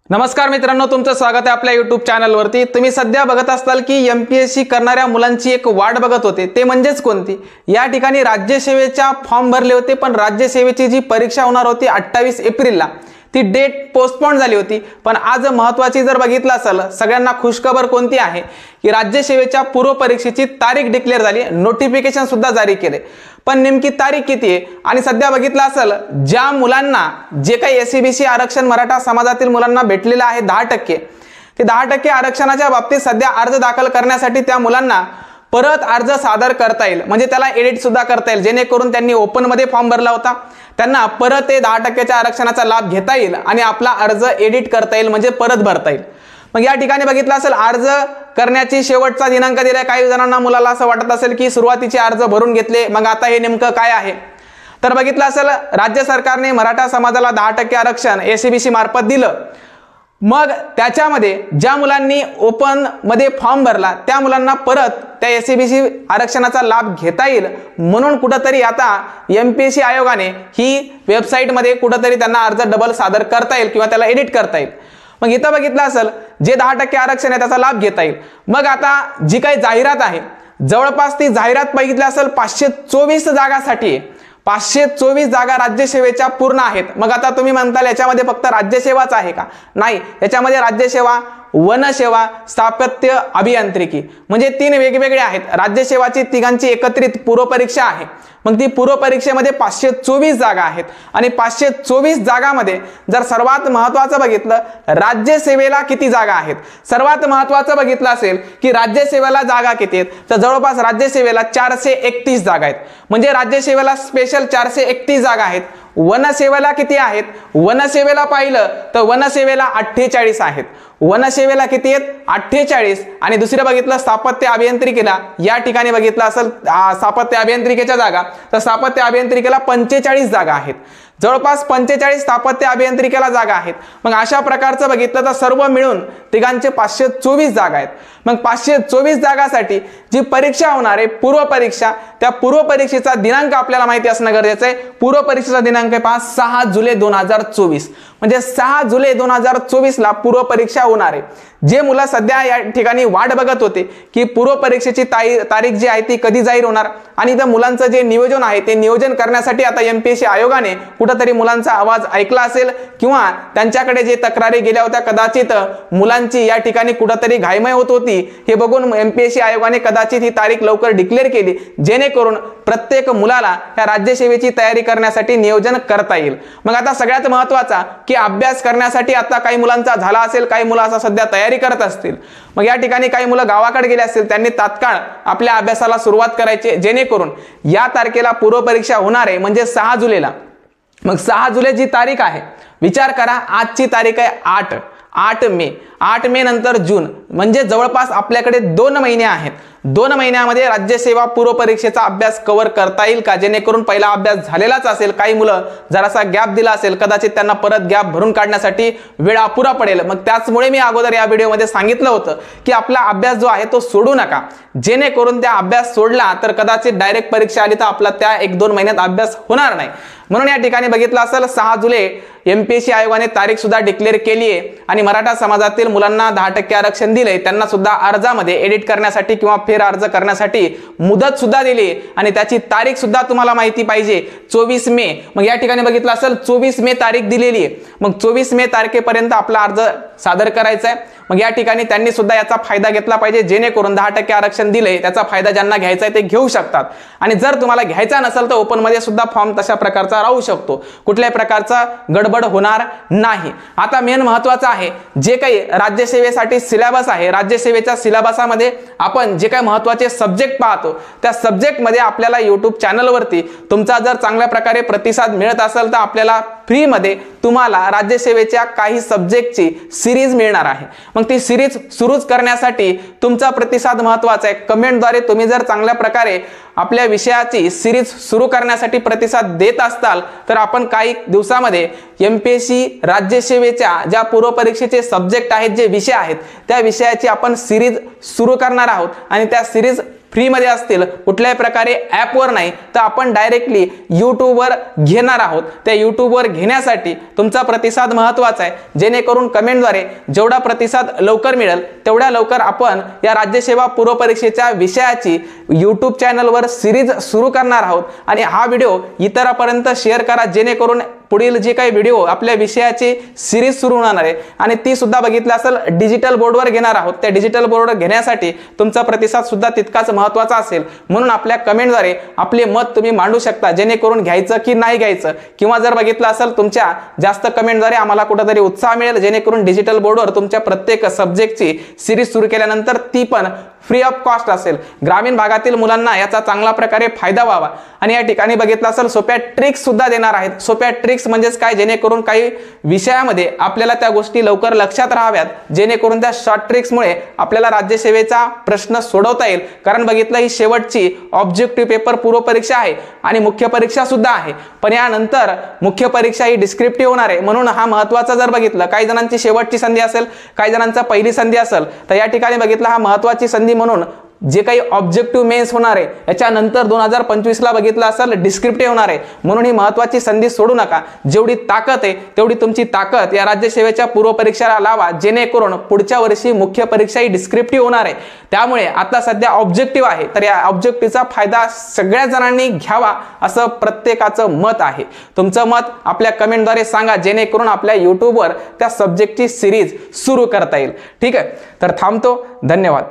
नमस्कार मित्रांनो, तुमचं स्वागत आहे आपल्या YouTube चॅनलवरती। तुम्ही सध्या बघत असाल की MPSC करणाऱ्या मुलांची एक वाट बघत होते, ते म्हणजेच कोणती। या ठिकाणी राज्यसेवेचा फॉर्म भरले होते, पण राज्यसेवेची जी परीक्षा होणार होती 28 एप्रिलला ती डेट पोस्टपोन झाली होती। पण आज महत्त्वाची जर बघितलं असेल, सगळ्यांना खुशखबर कोणती आहे की राज्यसेवेच्या पूर्व परीक्षेची तारीख डिक्लेअर झाली, नोटिफिकेशन सुद्धा जारी केले। पण नेमकी तारीख किती आहे आणि सध्या बघितलं असेल ज्या मुलांना जे काही SCBC आरक्षण मराठा समाजातील मुलांना भेटलेलं आहे 10%, ते 10% आरक्षणाच्या बाबतीत सध्या अर्ज दाखल करण्यासाठी त्या मुलांना परत अर्ज सादर करता येईल, म्हणजे त्याला एडिट सुद्धा करता येईल। जेणेकरून त्यांनी ओपन मध्ये फॉर्म भरला होता त्यांना परत ते 10%च्या आरक्षणाचा लाभ घेता येईल आणि आपला अर्ज एडिट करता येईल, म्हणजे परत भरता येईल। मग या ठिकाणी बघितलं असेल अर्ज करण्याची शेवटचा दिनांक दिलाय। काही जणांना मुलाला असं वाटत असेल की सुरुवातीचे अर्ज भरून घेतले, मग आता हे नेमकं काय आहे। तर बघितलं असेल राज्य सरकारने मराठा समाजाला 10% आरक्षण SCBC मार्फत दिलं। मग त्याच्यामध्ये ज्या मुलांनी ओपन मध्ये फॉर्म भरला त्या मुलांना परत त्या SCBC आरक्षणाचा लाभ घेता येईल, म्हणून कुठेतरी आता MPSC आयोगाने ही वेबसाईट मध्ये कुठेतरी त्यांना अर्ज डबल सादर करता येईल किंवा त्याला एडिट करता येईल। मग इथं बघितलं असेल जे 10% आरक्षण आहे त्याचा लाभ घेता येईल। मग आता जी काही जाहिरात आहे, जवळपास ती जाहिरात बघितली असेल 524 जागासाठी आहे। 524 जागा राज्यसेवेच्या पूर्ण आहेत। मग आता तुम्ही म्हणताल याच्यामध्ये फक्त राज्यसेवाच आहे का? नाही, याच्यामध्ये राज्यसेवा, वनसेवा, स्थापत्य, अभियांत्रिकी म्हणजे 3 वेगवेगळे आहेत। राज्यसेवाची तिघांची एकत्रित पूर्व परीक्षा आहे। मग ती पूर्व परीक्षेमध्ये 524 जागा आहेत आणि 524 जागांमध्ये जर सर्वात महत्त्वाचं बघितलं राज्यसेवेला किती जागा आहेत, सर्वात महत्त्वाचं बघितलं असेल की राज्यसेवेला जागा किती आहेत, तर जवळपास राज्यसेवेला 431 जागा आहेत, म्हणजे राज्यसेवेला स्पेशल 431 जागा आहेत। वनसेवेला किती आहेत? वनसेवेला पाहिलं तर वनसेवेला 48 आहेत। वनसेवेला किती आहेत? 48। आणि दुसरं बघितलं स्थापत्य अभियांत्रिकीला, या ठिकाणी बघितलं असेल स्थापत्य अभियांत्रिकीच्या जागा, तर स्थापत्य अभियांत्रिकीला 45 जागा आहेत। जवळपास 45 स्थापत्य अभियांत्रिकीला जागा आहेत। मग अशा प्रकारचं बघितलं तर सर्व मिळून तिघांचे 524 जागा आहेत। मग 524 जागासाठी जी परीक्षा होणार आहे पूर्व परीक्षा, त्या पूर्व परीक्षेचा दिनांक आपल्याला माहिती असणं गरजेचं आहे। पूर्व परीक्षेचा दिनांक आहे 6 जुलै 2024, म्हणजे 6 जुलै 2024 ला पूर्व परीक्षा होणार आहे। जे मुलं सध्या या ठिकाणी वाट बघत होते की पूर्व परीक्षेची तारीख जी आहे ती कधी जाहीर होणार आणि त्या मुलांचं जे नियोजन आहे ते नियोजन करण्यासाठी आता MPSC आयोगाने कुठेतरी मुलांचा आवाज ऐकला असेल किंवा त्यांच्याकडे जे तक्रारी गेल्या होत्या कदाचित मुलांची या ठिकाणी कुठेतरी घाईमय होत होती, हे बघून MPSC आयोगाने कदाचित ही तारीख लवकर डिक्लेअर केली, जेणेकरून प्रत्येक मुलाला या राज्यसेवेची तयारी करण्यासाठी नियोजन करता येईल। मग आता सगळ्यात महत्त्वाचा की अभ्यास करण्यासाठी आता काही मुलांचा झाला असेल, काही मुलं आता सध्या तयारी करत असतील। मग या ठिकाणी काही मुलं गावाकडे गेले असतील, त्यांनी तात्काळ आपल्या अभ्यासाला सुरुवात करायची, जेणेकरून या तारखेला पूर्व परीक्षा होणार आहे, म्हणजे 6 जुलैला। मग 6 जुलै जी तारीख आहे, विचार करा आजची तारीख आहे 8 मे। 8 मे नंतर जून, म्हणजे जवळपास आपल्याकडे 2 महिने आहेत। 2 महिन्यामध्ये राज्यसेवा पूर्व परीक्षेचा अभ्यास कव्हर करता येईल का? जेणेकरून पहिला अभ्यास झालेलाच असेल, काही मुलं जरासा गॅप दिला असेल, कदाचित त्यांना परत गॅप भरून काढण्यासाठी वेळ अपुरा पडेल। मग त्याचमुळे मी अगोदर या व्हिडिओमध्ये सांगितलं होतं की आपला अभ्यास जो आहे तो सोडू नका, जेणेकरून त्या अभ्यास सोडला तर कदाचित डायरेक्ट परीक्षा आली तर आपला त्या 1-2 महिन्यात अभ्यास होणार नाही। म्हणून या ठिकाणी बघितलं असेल 6 जुलै MPSC आयोगाने तारीख सुद्धा डिक्लेअर केली आहे आणि मराठा समाजातील मुलांना 10% आरक्षण दिले, त्यांना सुद्धा अर्जामध्ये एडिट करण्यासाठी किंवा फेर अर्ज करण्यासाठी मुदत सुद्धा दिली आणि त्याची तारीख सुद्धा तुम्हाला माहिती पाहिजे 24 मे। मग या ठिकाणी बघितलं असेल 24 मे तारीख दिलेली आहे। मग 24 मे तारखेपर्यंत आपला अर्ज सादर करायचा आहे। मग या ठिकाणी त्यांनी सुद्धा याचा फायदा घेतला पाहिजे, जेणेकरून 10% आरक्षण दिले त्याचा फायदा ज्यांना घ्यायचा आहे ते घेऊ शकतात। आणि जर तुम्हाला घ्यायचा नसेल तर ओपन मध्ये सुद्धा फॉर्म तशा प्रकारचा राहू शकतो, कुठल्याही प्रकारचा गडबड होणार नाही। आता मेन महत्त्वाचं आहे जे काही राज्यसेवेसाठी सिलेबस आहे, राज्यसेवेच्या सिलेबसामध्ये आपण जे काही महत्त्वाचे सब्जेक्ट पाहतो त्या सब्जेक्ट मध्ये आपल्याला YouTube चॅनलवरती तुमचा जर चांगल्या प्रकारे प्रतिसाद मिळत असेल तर आपल्याला फ्री मध्ये तुम्हाला राज्यसेवेच्या काही सब्जेक्टची सिरीज मिळणार आहे। मग ती सिरीज सुरू करण्यासाठी तुमचा प्रतिसाद महत्त्वाचा आहे। कमेंटद्वारे तुम्ही जर चांगल्या प्रकारे आपल्या विषयाची सिरीज सुरू करण्यासाठी प्रतिसाद देत असताल तर आपण काही दिवसामध्ये MPSC राज्यसेवेच्या ज्या पूर्व परीक्षेचे सब्जेक्ट आहेत, जे विषय आहेत, त्या विषयाची आपण सिरीज सुरू करणार आहोत आणि त्या सिरीज फ्रीमध्ये असतील, कुठल्याही प्रकारे ॲपवर नाही, तर आपण डायरेक्टली यूट्यूबवर घेणार आहोत. त्या यूट्यूबवर घेण्यासाठी तुमचा प्रतिसाद महत्त्वाचा आहे, जेणेकरून कमेंटद्वारे जेवढा प्रतिसाद लवकर मिळेल तेवढ्या लवकर आपण या राज्यसेवा पूर्व परीक्षेच्या विषयाची यूट्यूब चॅनलवर सिरीज सुरू करणार आहोत. आणि हा व्हिडिओ इतरांपर्यंत शेअर करा, जेणेकरून पुढील जे काही व्हिडिओ आपल्या विषयाची सिरीज सुरू होणार आहे आणि ती सुद्धा बघितलं असेल डिजिटल बोर्डवर घेणार आहोत. त्या डिजिटल बोर्डवर घेण्यासाठी तुमचा प्रतिसाद सुद्धा तितकाच महत्त्वाचा असेल. म्हणून आपल्या कमेंटद्वारे आपले मत तुम्ही मांडू शकता, जेणेकरून घ्यायचं की नाही घ्यायचं, किंवा जर बघितलं असेल तुमच्या जास्त कमेंटद्वारे आम्हाला कुठेतरी उत्साह मिळेल, जेणेकरून डिजिटल बोर्डवर तुमच्या प्रत्येक सब्जेक्टची सिरीज सुरू केल्यानंतर ती पण फ्री ऑफ कॉस्ट असेल. ग्रामीण भागातील मुलांना याचा चांगला प्रकारे फायदा व्हावा. आणि या ठिकाणी बघितलं असेल सोप्या ट्रिक्स सुद्धा देणार आहेत. सोप्या ट्रिक्स म्हणजेच काय, जेणेकरून काही विषयामध्ये आपल्याला त्या गोष्टी लवकर लक्षात राहाव्यात, जेणेकरून त्या शॉर्ट ट्रिक्समुळे आपल्याला राज्यसेवेचा प्रश्न सोडवता येईल. कारण बघितलं ही शेवटची ऑब्जेक्टिव्ह पेपर पूर्व परीक्षा आहे आणि मुख्य परीक्षा सुद्धा आहे. पण यानंतर मुख्य परीक्षा ही डिस्क्रिप्टिव्ह होणार आहे. म्हणून हा महत्त्वाचा जर बघितलं, काही जणांची शेवटची संधी असेल, काही जणांचा पहिली संधी असेल, तर या ठिकाणी बघितलं हा महत्त्वाची संधी म्हणून जे काही ऑब्जेक्टिव्ह मेन्स होणार आहे याच्यानंतर 2025 ला बघितलं असेल डिस्क्रिप्टिव्ह होणार आहे. म्हणून ही महत्त्वाची संधी सोडू नका. जेवढी ताकद आहे तेवढी तुमची ताकद या राज्यसेवेच्या पूर्व परीक्षेला लावा, जेणेकरून पुढच्या वर्षी मुख्य परीक्षा ही डिस्क्रिप्टिव्ह होणार आहे. त्यामुळे आता सध्या ऑब्जेक्टिव्ह आहे, तर या ऑब्जेक्टिव्हचा फायदा सगळ्या जणांनी घ्यावा असं प्रत्येकाचं मत आहे. तुमचं मत आपल्या कमेंटद्वारे सांगा, जेणेकरून आपल्या यूट्यूबवर त्या सब्जेक्टची सिरीज सुरू करता येईल. ठीक आहे, तर थांबतो. धन्यवाद.